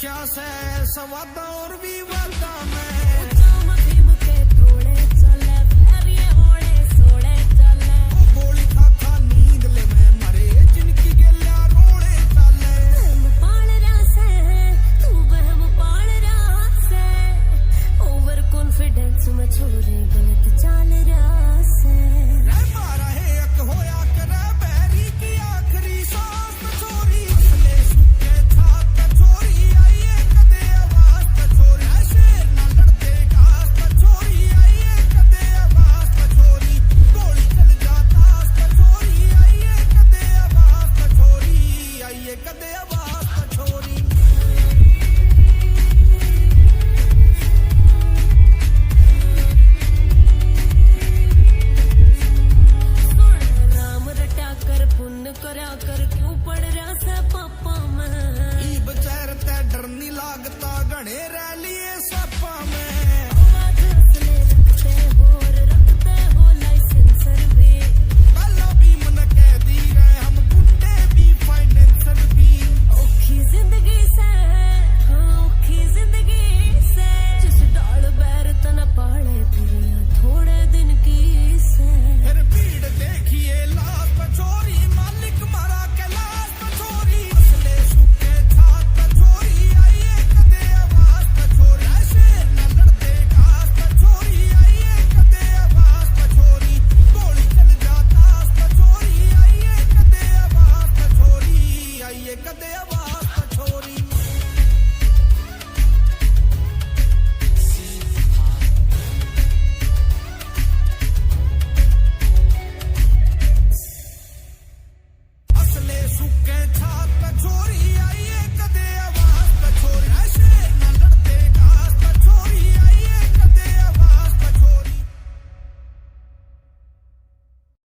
रख्या से सवादा और भी वादा में गोली खा खा नींद ले मैं मरे जिनकी गेल्या रोड़े चाले ओवर कॉन्फिडेंस में छोरे गलत चाल रहा से मारा है एक होया करे बैरी की आखिरी सांस छोरी ले सुके छात छोरी आइए कदे आवाज छोरी शेर ना लड़ते घास छोरी आइए कदे आवाज छोरी गोली चल जाता छोरी आइए कदे आवाज छोरी आइए कदे आवाज छोरी पुण्य करा कर क्यों पड़ रहा से पापा मैं बचैर ते डर नहीं लागता घने रह लिए